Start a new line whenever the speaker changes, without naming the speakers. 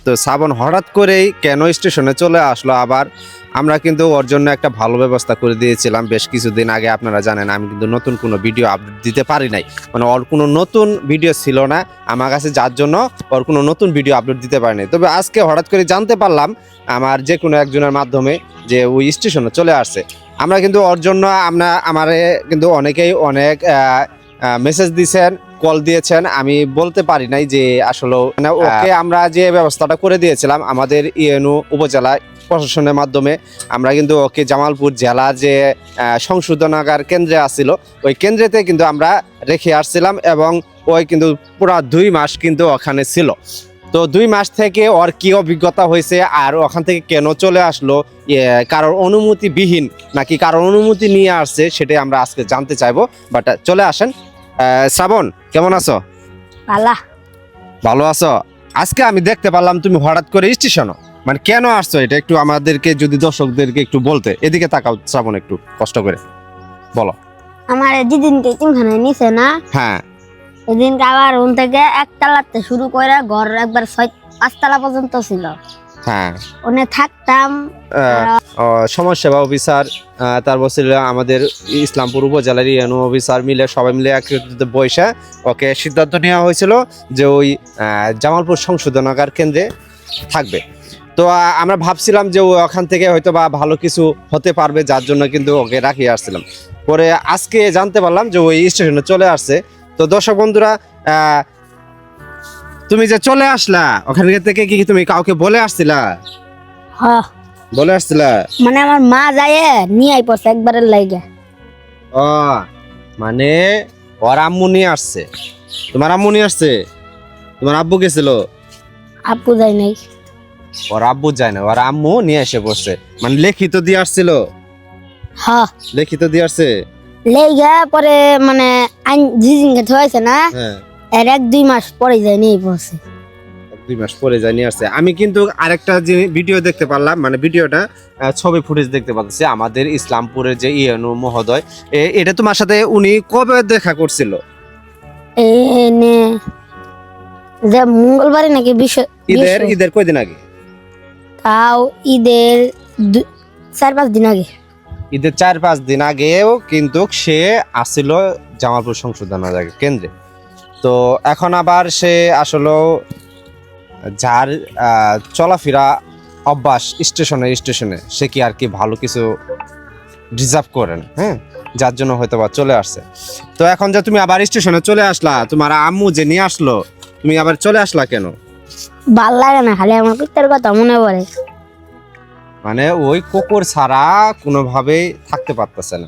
তো শ্রাবণ হঠাৎ করেই কেন স্টেশনে চলে আসলো আবার? আমরা কিন্তু ওর জন্য একটা ভালো ব্যবস্থা করে দিয়েছিলাম বেশ কিছুদিন আগে। আপনারা জানেন আমি কিন্তু নতুন কোনো ভিডিও আপলোড দিতে পারি নাই, মানে ওর কোনো নতুন ভিডিও ছিল না আমার কাছে, যার জন্য ওর কোনো নতুন ভিডিও আপলোড দিতে পারি নাই। তবে আজকে হঠাৎ করে জানতে পারলাম আমার যে কোনো একজনের মাধ্যমে যে ওই স্টেশনে চলে আসছে। আমরা কিন্তু ওর জন্য আমারে কিন্তু অনেকেই অনেক মেসেজ দিয়েছেন, কল দিয়েছেন। আমি বলতে পারি নাই যে আসলে ওকে আমরা যে ব্যবস্থাটা করে দিয়েছিলাম আমাদের ইউএনও উপজেলায় প্রশাসনের মাধ্যমে, আমরা কিন্তু ওকে জামালপুর জেলার যে সংশোধনাগার কেন্দ্রে আসছিল ওই কেন্দ্রেতে কিন্তু আমরা রেখে আসছিলাম, এবং ওই কিন্তু পুরো 2 মাস কিন্তু ওখানে ছিল। তো 2 মাস থেকে ওর কি অভিজ্ঞতা হয়েছে আর ওখান থেকে কেন চলে আসলো, কারোর অনুমতিবিহীন নাকি কারোর অনুমতি নিয়ে আসছে, সেটাই আমরা আজকে জানতে চাইবো। বাট চলে আসেন। শ্রাবণ, কেমন আছো? ভালো আছো? আজকে আমি দেখতে পারলাম তুমি হঠাৎ করে স্টেশন, মানে কেন আসছো এটা একটু আমাদেরকে যদি দর্শকদেরকে একটু বলতে। এদিকে তাকাও শ্রাবণ, একটু কষ্ট করে বলো।
আমার যেদিনকে চিমখানে নিছে না,
হ্যাঁ,
ওদিনকে আবার ওন থেকে একতলাতে শুরু করে ঘর একবার 5 তলা পর্যন্ত ছিল।
হ্যাঁ,
ওনে থাকতাম।
সমাজসেবা অফিসার, তারপর ছিল আমাদের ইসলামপুর উপজেলার ইউএনও অফিসার মিলে সবাই মিলে একসাথে বসে ওকে সিদ্ধান্ত নেওয়া হয়েছিল যে ওই জামালপুর সংশোধনাগার কেন্দ্রে থাকবে। তো আমরা ভাবছিলাম যে ওখান থেকে হয়তো বা ভালো কিছু হতে পারবে, যার জন্য কিন্তু ওকে রাখিয়ে আসছিলাম। পরে আজকে জানতে পারলাম যে ওই স্টেশনে চলে আসছে। তো দর্শক বন্ধুরা, তুমি যে চলে আসলা ওখান থেকে কি তুমি কাউকে বলে আসছিলা?
হ্যাঁ,
বলে আসছিলা?
মানে আমার মা যায় নিয়ে আই পড়ছে একবারের লাইগা।
ও মানে ওর আম্মু নিয়ে আসছে? তোমার আম্মু নিয়ে আসছে? তোমার আব্বু গেছিল?
আপু যায় নাই।
ওর আব্বু যায় না, ওর আম্মু নিয়ে এসে পড়ছে, মানে লিখিত দিয়ে আসছিল?
হ্যাঁ,
লিখিত দিয়ে আসছে।
লাইগা পরে মানে আইন জিজিনকে থইছে না,
হ্যাঁ,
এর 1-2 মাস পরে যায় নিয়ে পড়ছে।
2 মাস পরে যায় নিয়ে আসছে। আমি কিন্তু আরেকটা যে ভিডিও দেখতে পারলাম, মানে ভিডিওটা ছবি ফুটেজ দেখতে পাচ্ছি আমাদের ইসলামপুরের যে ইউএনও মহোদয়, এটা তোমার সাথে উনি কবে দেখা করছিল?
এনে যে মঙ্গলবারে নাকি
ঈদের কয়দিন আগে?
তাও ঈদের 4-5 দিন আগে।
ঈদের 4-5 দিন আগেও কিন্তু সে আসছিল জামালপুর সংশোধনাগার কেন্দ্রে। তো এখন আবার সে আসলে যার চলাফেরা অভ্যাস স্টেশনে সে কি আর কি ভালো কিছু ডিজার্ভ করেন, হ্যাঁ, যার জন্য হয়তো বা চলে আসছে। তো এখন যে তুমি আবার স্টেশনে চলে আসলা, তোমার আম্মু যে নিয়ে আসলো, তুমি আবার চলে আসলা কেন?
ভাল লাগে না, খালি আমার পিতার কথা মনে পড়ে।
মানে ওই কুকুর ছাড়া কোনোভাবেই থাকতে পারতেছে না।